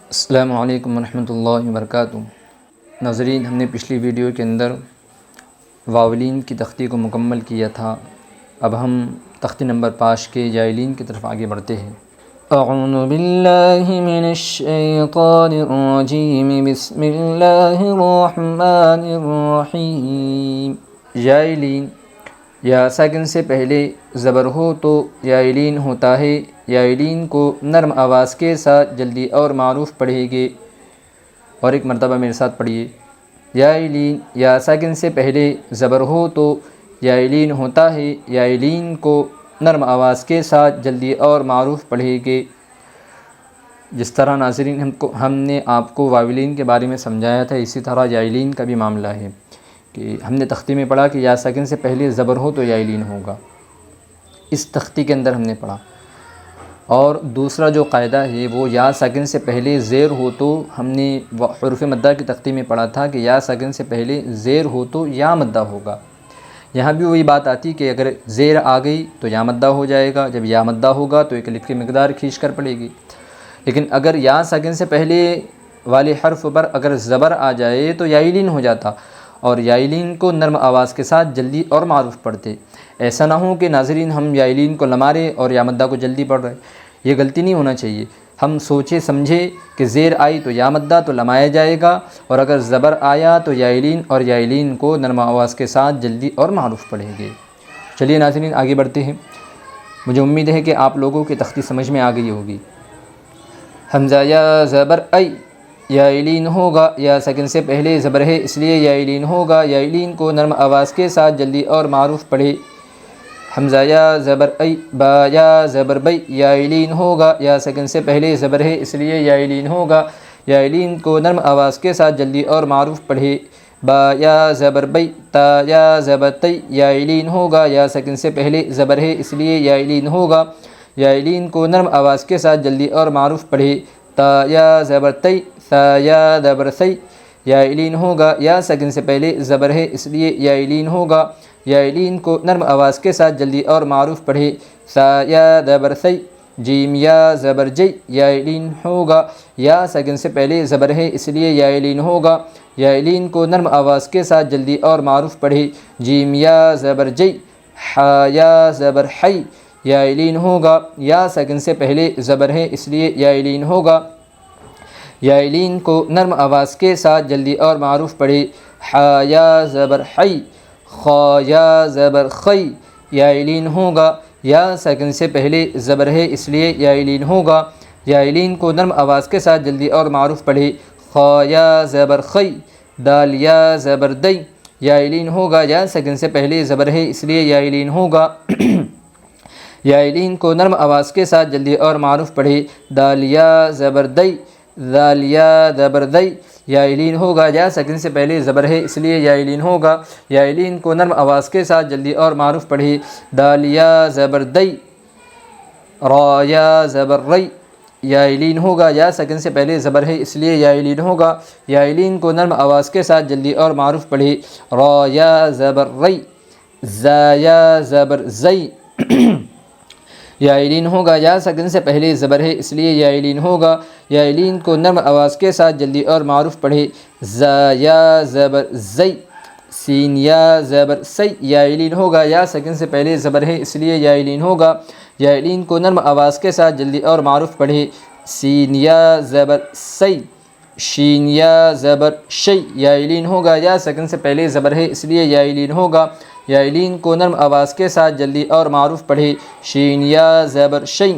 السلام علیکم ورحمۃ اللہ وبرکاتہ۔ ناظرین، ہم نے پچھلی ویڈیو کے اندر واولین کی تختی کو مکمل کیا تھا۔ اب ہم تختی نمبر 5 کے جائلین کی طرف آگے بڑھتے ہیں۔ اعوذ باللہ من الشیطان الرجیم، بسم اللہ الرحمن الرحیم۔ جائلین یا ساکن سے پہلے زبر ہو تو یائلین ہوتا ہے۔ یائلین کو نرم آواز کے ساتھ جلدی اور معروف پڑھیں گے، اور ایک مرتبہ میرے ساتھ پڑھیے۔ یائلین یا ساکن سے پہلے زبر ہو تو یائلین ہوتا ہے۔ یائلین کو نرم آواز کے ساتھ جلدی اور معروف پڑھیں گے۔ جس طرح ناظرین ہم نے آپ کو واولین کے بارے میں سمجھایا تھا، اسی طرح یائلین کا بھی معاملہ ہے کہ ہم نے تختی میں پڑھا کہ یا ساکن سے پہلے زبر ہو تو یائلین ہوگا۔ اس تختی کے اندر ہم نے پڑھا۔ اور دوسرا جو قاعدہ ہے وہ یا ساکن سے پہلے زیر ہو تو ہم نے حروف مدہ کی تختی میں پڑھا تھا کہ یا ساکن سے پہلے زیر ہو تو یا مدہ ہوگا۔ یہاں بھی وہی بات آتی کہ اگر زیر آ گئی تو یا مدہ ہو جائے گا، جب یا مدہ ہوگا تو ایک الف کی مقدار کھینچ کر پڑے گی۔ لیکن اگر یا ساکن سے پہلے والے حرف پر اگر زبر آ جائے تو یائلین ہو جاتا، اور یائلین کو نرم آواز کے ساتھ جلدی اور معروف پڑھتے۔ ایسا نہ ہو کہ ناظرین ہم یائلین کو لمارے اور یا مدہ کو جلدی پڑھ رہے، یہ غلطی نہیں ہونا چاہیے۔ ہم سوچے سمجھے کہ زیر آئی تو یا مدہ تو لمایا جائے گا، اور اگر زبر آیا تو یائلین اور یائلین کو نرم آواز کے ساتھ جلدی اور معروف پڑھیں گے۔ چلیے ناظرین آگے بڑھتے ہیں۔ مجھے امید ہے کہ آپ لوگوں کی تختی سمجھ میں آ گئی ہوگی۔ حمزہ یا زبر ای یائلین ہوگا، یا ساکن سے پہلے زبر ہے اس لیے یائلین ہوگا۔ یائلین کو نرم آواز کے ساتھ جلدی اور معروف پڑھے۔ حمزہ یا زبر ای با یا زبر بی یائلین ہوگا، یا ساکن سے پہلے زبر ہے اس لیے یائلین ہوگا۔ یائلین کو نرم آواز کے ساتھ جلدی اور معروف پڑھے۔ با یا زبر بی تا یا زبر تی یائلین ہوگا، یا ساکن سے پہلے زبر ہے اس لیے یائلین ہوگا۔ یائلین کو نرم آواز کے ساتھ جلدی اور معروف پڑھے۔ تا یا زبر تی ثا یا زبر ثی یائلین ہوگا، یا ساکن سے پہلے زبر ہے اس لیے یائلین ہوگا۔ یائلین کو نرم آواز کے ساتھ جلدی اور معروف پڑھے۔ ثا یا زبر ثی جیم یا زبر جی یائلین ہوگا، یا ساکن سے پہلے زبر ہے اس لیے یائلین ہوگا۔ یائلین کو نرم آواز کے ساتھ جلدی اور معروف پڑھے۔ جیم یا زبر جی حا یا زبر حی یائلین ہوگا، یا ساکن سے پہلے زبر ہے اس لیے یائلین ہوگا۔ یائلین کو نرم آواز کے ساتھ جلدی اور معروف پڑھے۔ حا یا زبر حی خا یا زبر خی یائلین ہوگا، یا ساکن سے پہلے زبر ہے اس لیے یائلین ہوگا۔ یائلین کو نرم آواز کے ساتھ جلدی اور معروف پڑھے۔ خا یا زبر خی دال یا زبر دی یائلین ہوگا، یا ساکن سے پہلے زبر ہے اس لیے یائلین ہوگا۔ یائلین کو نرم آواز کے ساتھ جلدی اور معروف پڑھے۔ دال یا زبر دی ذال یا زبر دی یائلین ہوگا، یا ساکن سے پہلے زبر ہے اس لیے یائلین ہوگا۔ یائلین کو نرم آواز کے ساتھ جلدی اور معروف پڑھے۔ دال یا زبر دی را یا زبر ری یائلین ہوگا، یا ساکن سے پہلے زبر ہے اس لیے یائلین ہوگا۔ یائلین کو نرم آواز کے ساتھ جلدی اور معروف پڑھے۔ را یا زبر ری زا یا زبر زی یائلین ہوگا، یا ساکن سے پہلے زبر ہے اس لیے یائلین ہوگا۔ یائلین کو نرم آواز کے ساتھ جلدی اور معروف پڑھے۔ زا یا زبر زی سین یا زبر سی یائلین ہوگا، یا ساکن سے پہلے زبر ہے اس لیے یائلین ہوگا۔ یائلین کو نرم آواز کے ساتھ جلدی اور معروف پڑھے۔ سین یا زبر سی شین یا زبر شی یائلین ہوگا، یا ساکن سے پہلے زبر ہے اس لیے یائلین ہوگا۔ یائلین کو نرم آواز کے ساتھ جلدی اور معروف پڑھے۔ شین یا زبر شی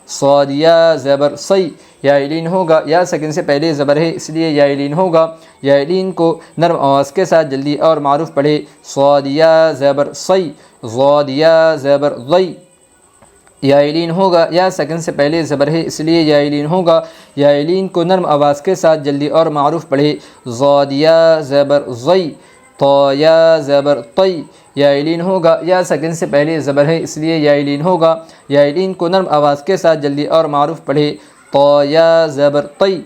صاد یا زبر سی یائلین ہوگا، یا ساکن سے پہلے زبر ہے اس لیے یائلین ہوگا۔ یائلین کو نرم آواز کے ساتھ جلدی اور معروف پڑھے۔ صاد یا زبر سی ضاد یا زبر ضی یائلین ہوگا، یا ساکن سے پہلے زبر ہے اس لیے یائلین ہوگا۔ یائلین کو نرم آواز کے ساتھ جلدی اور معروف پڑھے۔ ضاد یا زبر ضی طا یا زبر طی یائلین ہوگا، یا ساکن سے پہلے زبر ہے اس لیے یائلین ہوگا۔ یائلین کو نرم آواز کے ساتھ جلدی اور معروف پڑھے۔ طا یا زبر طی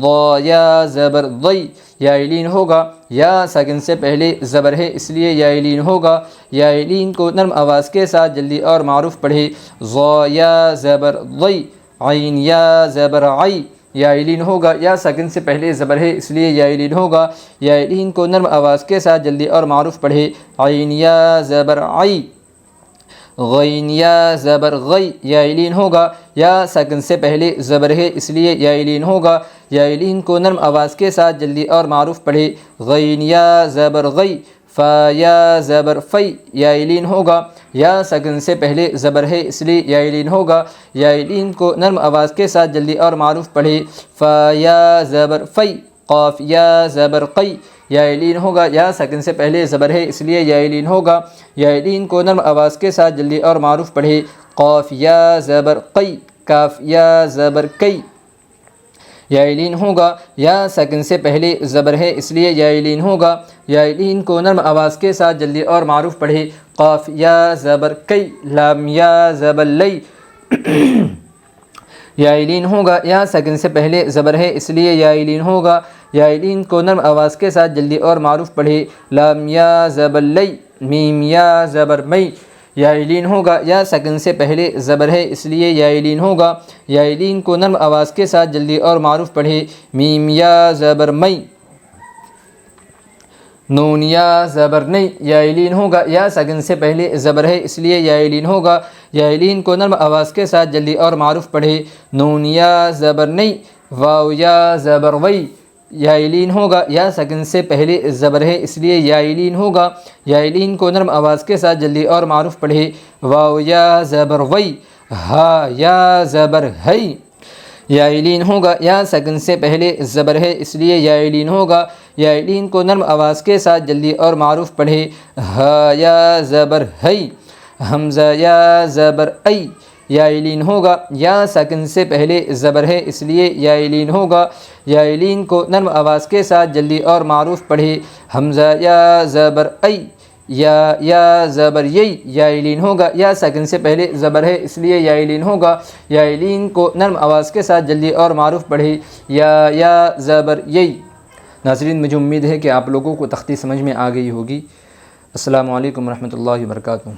ضا یا زبر ضی یائلین ہوگا، یا ساکن سے پہلے زبر ہے اس لیے یائلین ہوگا۔ یائلین کو نرم آواز کے ساتھ جلدی اور معروف پڑھے۔ ضا یا زبر ضی عین یا زبر عی یا لین ہوگا، یا ساکن سے پہلے زبر ہے اس لیے یا لین ہوگا، یا لین کو نرم آواز کے ساتھ جلدی اور معروف پڑھے، عین یا زبر عی، غین یا زبر غی، یا لین ہوگا، یا ساکن سے پہلے زبر ہے اس لیے یا لین ہوگا، یا لین کو نرم آواز کے ساتھ جلدی اور معروف پڑھے، غین یا زبر غی، فا یا زبر فی، یا لین ہوگا، یا ساکن سے پہلے زبر ہے اس لیے یا لین ہوگا، یا لین کو نرم آواز کے ساتھ جلدی اور معروف پڑھے، فا یا زبر فی، قاف یا زبر قی، یا لین ہوگا، یا ساکن سے پہلے زبر ہے اس لیے یا لین ہوگا، یا لین کو نرم آواز کے ساتھ جلدی اور معروف پڑھے، قاف یا زبر قی، کاف یا زبر کی، یا لین ہوگا، یا ساکن سے پہلے زبر ہے اس لیے یا لین ہوگا، یا لین کو نرم آواز کے ساتھ جلدی اور معروف پڑھے، قاف یا زبر کی، لام یا زبر لی، یا لین ہوگا، یا ساکن سے پہلے زبر ہے اس لیے یا لین ہوگا، یا لین کو نرم آواز کے ساتھ جلدی اور معروف پڑھے، لام یا زبر لی، میم یا زبر می، یا لین ہوگا، یا ساکن سے پہلے زبر ہے اس لیے یا لین ہوگا، یا لین کو نرم آواز کے ساتھ جلدی اور معروف پڑھے، میم یا زبر می، نون یا زبر نی، یا لین ہوگا، یا ساکن سے پہلے زبر ہے اس لیے یا لین ہوگا، یا لین کو نرم آواز کے ساتھ جلدی اور معروف پڑھے، نون یا زبر نی، واو یا زبر وی، یا لین ہوگا، یا ساکن سے پہلے زبر ہے اس لیے یا لین ہوگا، یا لین کو نرم آواز کے ساتھ جلدی اور معروف پڑھے، واو یا زبر وی، ہا یا زبر ہی، یا لین ہوگا، یا ساکن سے پہلے زبر ہے اس لیے یا لین ہوگا، یا لین کو نرم آواز کے ساتھ جلدی اور معروف پڑھے، ہا یا زبر ہی، حمزہ یا زبر ای، یا لین ہوگا، یا ساکن سے پہلے زبر ہے اس لیے یا لین ہوگا، یا لین کو نرم آواز کے ساتھ جلدی اور معروف پڑھے، حمزہ یا زبر ای، یا زبر یی، یا لین ہوگا، یا ساکن سے پہلے زبر ہے اس لیے یا لین ہوگا، یا لین کو نرم آواز کے ساتھ جلدی اور معروف پڑھے، یا زبر یی۔ ناظرین، مجھے امید ہے کہ آپ لوگوں کو تختی سمجھ میں آ گئی ہوگی۔ السلام علیکم ورحمۃ اللہ وبرکاتہ۔